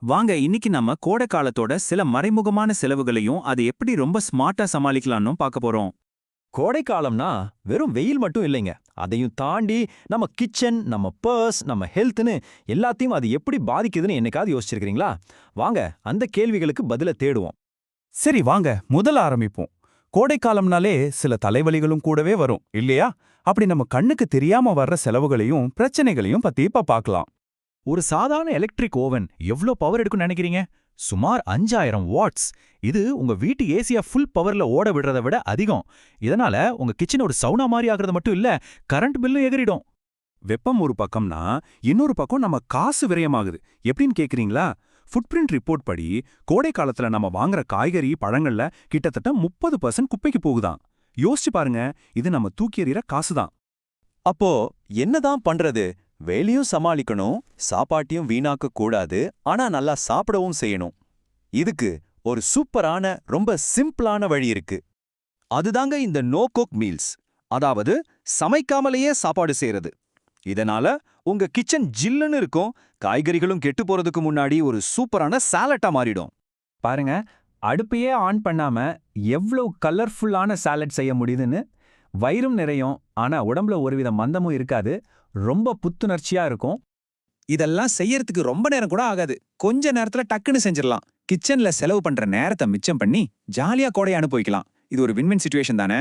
வாங்க இன்னைக்கு நம்ம கோடை காலத்தோட சில மறைமுகமான செலவுகளையும் அதை எப்படி ரொம்ப ஸ்மார்ட்டா சமாளிக்கலாம்னு பார்க்க போறோம். கோடை காலம்னா வெறும் வெயில் மட்டும் இல்லைங்க. அதையும் தாண்டி நம்ம கிச்சன், நம்ம பர்ஸ், நம்ம ஹெல்த்னு எல்லாத்தையும் அது எப்படி பாதிக்குதுன்னு என்னைக்காவது யோசிச்சிருக்கீங்களா? வாங்க அந்த கேள்விகளுக்கு பதில தேடுவோம். சரி வாங்க முதல்ல ஆரம்பிப்போம். கோடைக்காலம்னாலே சில தலைவலிகளும் கூடவே வரும் இல்லையா? அப்படி நம்ம கண்ணுக்கு தெரியாம வர்ற செலவுகளையும் பிரச்சனைகளையும் பத்தி இப்ப பார்க்கலாம். ஒரு சாதாரண எலக்ட்ரிக் ஓவன் எவ்ளோ பவர் எடுக்கும்னு நினைக்கிறீங்க? சுமார் 5000 வாட்ஸ். இது உங்க வீட்டு ஏசியா ஃபுல் பவர்ல ஓட விடுறதை விட அதிகம். இதனால உங்க கிச்சன் ஒரு சவுனா மாதிரி ஆகுறது மட்டும் இல்ல, கரண்ட் பில்லும் எகிறிடும். வெப்பம் ஒரு பக்கம்னா இன்னொரு பக்கம் நம்ம காசு விரயமாகுது. எப்படின்னு கேக்குறீங்களா? ஃபுட்பிரிண்ட் ரிப்போர்ட் படி கோடை காலத்துல நம்ம வாங்குற காய்கறி பழங்கள்ல கிட்டத்தட்ட 30% குப்பைக்கு போகுதாம். யோசிச்சு பாருங்க, இது நம்ம தூக்கி எறிகிற காசுதான். அப்போ என்னதான் பண்றது? வேலையும் சமாளிக்கணும், சாப்பாட்டையும் வீணாக்க கூடாது, ஆனா நல்லா சாப்பிடவும் செய்யணும். இதுக்கு ஒரு சூப்பரான ரொம்ப சிம்பிளான வழி இருக்கு. அதுதாங்க இந்த நோ குக் மீல்ஸ், அதாவது சமைக்காமலேயே சாப்பாடு செய்யறது. இதனால உங்க கிச்சன் ஜில்லுன்னு இருக்கும், காய்கறிகளும் கெட்டு போறதுக்கு முன்னாடி ஒரு சூப்பரான சாலட்டா மாறிடும். பாருங்க, அடுப்பையே ஆன் பண்ணாம எவ்வளவு கலர்ஃபுல்லான சாலட் செய்ய முடியுதுன்னு. வயிறும் நிறையும், ஆனா உடம்புல ஒருவித மந்தமும் இருக்காது. ரொம்ப புத்துணர்ச்சியா இருக்கும். இதெல்லாம் செய்யறதுக்கு ரொம்ப நேரம் கூட ஆகாது. கொஞ்ச நேரத்துல டக்குன்னு செஞ்சிடலாம். கிச்சன்ல செலவு பண்ற நேரத்தை மிச்சம் பண்ணி ஜாலியா கோடையை அனுபவிக்கலாம். இது ஒரு வின்-வின் சிச்சுவேஷன் தானே?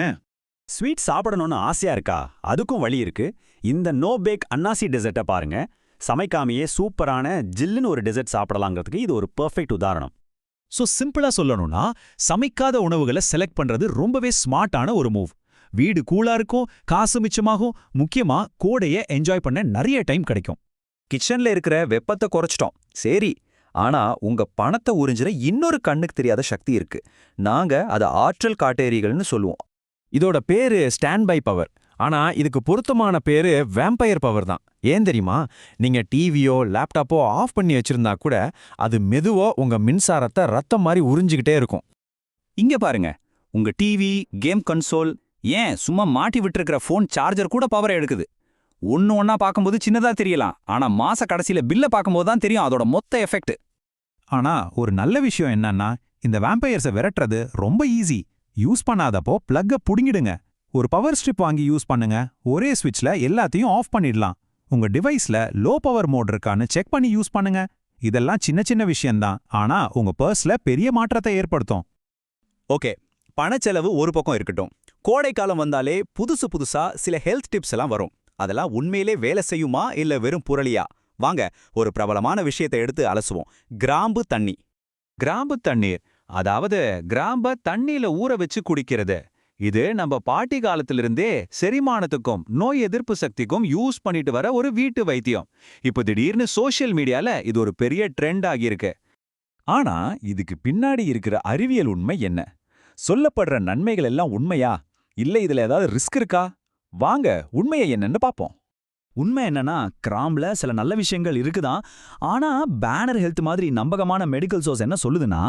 ஸ்வீட் சாப்பிடணும்னு ஆசையா இருக்கா? அதுக்கும் வழி இருக்கு. இந்த நோ பேக் அன்னாசி டெசர்ட்டை பாருங்க. சமைக்காமையே சூப்பரான ஜில்லுன்னு ஒரு டெசர்ட் சாப்பிடலாங்கிறதுக்கு இது ஒரு பெர்ஃபெக்ட் உதாரணம். சோ சிம்பிளா சொல்லணும்னா, சமைக்காத உணவுகளை செலக்ட் பண்றது ரொம்பவே ஸ்மார்ட்டான ஒரு மூவ். வீடு கூலா இருக்கும், காசு மிச்சமாகும், முக்கியமா கோடையை என்ஜாய் பண்ண நிறைய டைம் கிடைக்கும். கிச்சன்ல இருக்கிற வெப்பத்தை குறைச்சிட்டோம், சரி. ஆனா உங்க பணத்தை உறிஞ்சிற இன்னொரு கண்ணுக்கு தெரியாத சக்தி இருக்கு. நாங்க அதை ஆற்றல் காட்டேரிகள்னு சொல்லுவோம். இதோட பேரு ஸ்டாண்ட் பை பவர். ஆனா இதுக்கு பொருத்தமான பேரு வேம்பயர் பவர் தான். ஏன் தெரியுமா? நீங்க டிவியோ லேப்டாப்போ ஆஃப் பண்ணி வச்சிருந்தா கூட அது மெதுவா உங்க மின்சாரத்தை ரத்தம் மாதிரி உறிஞ்சிக்கிட்டே இருக்கும். இங்க பாருங்க, உங்க டிவி, கேம் கன்சோல், ஏன் சும்மா மாட்டி விட்டுருக்கிற ஃபோன் சார்ஜர் கூட பவரை எடுக்குது. ஒன்னா பார்க்கும்போது சின்னதா தெரியலாம், ஆனா மாச கடைசியில பில்ல பார்க்கும்போது தான் தெரியும் அதோட மொத்த எஃபெக்ட். ஆனா ஒரு நல்ல விஷயம் என்னன்னா, இந்த வேம்பயர்ஸை விரட்டுறது ரொம்ப ஈஸி. யூஸ் பண்ணாதப்போ பிளக்க புடுங்கிடுங்க. ஒரு பவர் ஸ்ட்ரிப் வாங்கி யூஸ் பண்ணுங்க. ஒரே ஸ்விட்ச்ல எல்லாத்தையும் ஆஃப் பண்ணிடலாம். உங்க டிவைஸ்ல லோ பவர் மோட் இருக்கான்னு செக் பண்ணி யூஸ் பண்ணுங்க. இதெல்லாம் சின்ன சின்ன விஷயம்தான், ஆனா உங்க பர்ஸ்ல பெரிய மாற்றத்தை ஏற்படுத்தும். ஓகே, பணச்செலவு ஒரு பக்கம் இருக்கட்டும். கோடை காலம் வந்தாலே புதுசு புதுசா சில ஹெல்த் டிப்ஸ் எல்லாம் வரும். அதெல்லாம் உண்மையிலே வேலை செய்யுமா இல்ல வெறும் புரளியா? வாங்க ஒரு பிரபலமான விஷயத்தை எடுத்து அலசுவோம். கிராம்பு தண்ணி. கிராம்பு தண்ணீர், அதாவது கிராம்ப தண்ணியில ஊற வச்சு குடிக்கிறது. இது நம்ம பாட்டி காலத்திலிருந்தே செரிமானத்துக்கும் நோய் எதிர்ப்பு சக்திக்கும் யூஸ் பண்ணிட்டு வர ஒரு வீட்டு வைத்தியம். இப்போ திடீர்னு சோஷியல் மீடியால இது ஒரு பெரிய ட்ரெண்ட் ஆகியிருக்கு. ஆனா இதுக்கு பின்னாடி இருக்கிற அறிவியல் உண்மை என்ன? சொல்லப்படுற நன்மைகள் எல்லாம் உண்மையா? இல்ல இதுல ஏதாவது ரிஸ்க் இருக்கா? வாங்க உண்மையை என்னன்னு பாப்போம். உண்மை என்னன்னா, கிராம்ல சில நல்ல விஷயங்கள் இருக்குதான். ஆனா பேனர் ஹெல்த் மாதிரி நம்பகமான மெடிக்கல் சோர்ஸ் என்ன சொல்லுதுன்னா,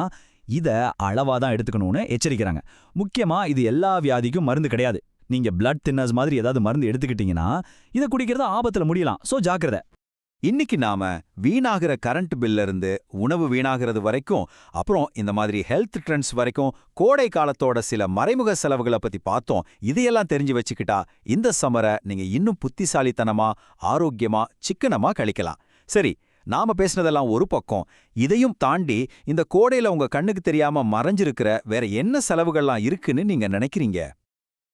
இத அளவா தான் எடுத்துக்கணும்னு எச்சரிக்கிறாங்க. முக்கியமா இது எல்லா வியாதிக்கும் மருந்து கிடையாது. நீங்க பிளட் தின்னர்ஸ் மாதிரி ஏதாவது மருந்து எடுத்துக்கிட்டீங்கன்னா இதை குடிக்கிறது ஆபத்துல முடியலாம். சோ ஜாக்கிரதை. இன்னைக்கு நாம வீணாகிற கரண்ட் பில்ல இருந்து உணவு வீணாகிறது வரைக்கும், அப்புறம் இந்த மாதிரி ஹெல்த் ட்ரெண்ட்ஸ் வரைக்கும் கோடை காலத்தோட சில மறைமுக செலவுகளை பத்தி பார்த்தோம். இதையெல்லாம் தெரிஞ்சு வச்சுக்கிட்டா இந்த சம்மரை நீங்க இன்னும் புத்திசாலித்தனமா, ஆரோக்கியமா, சிக்கனமா கழிக்கலாம். சரி, நாம பேசினதெல்லாம் ஒரு பக்கம். இதையும் தாண்டி இந்த கோடையில உங்க கண்ணுக்கு தெரியாம மறைஞ்சிருக்கிற வேற என்ன செலவுகள்லாம் இருக்குன்னு நீங்க நினைக்கிறீங்க?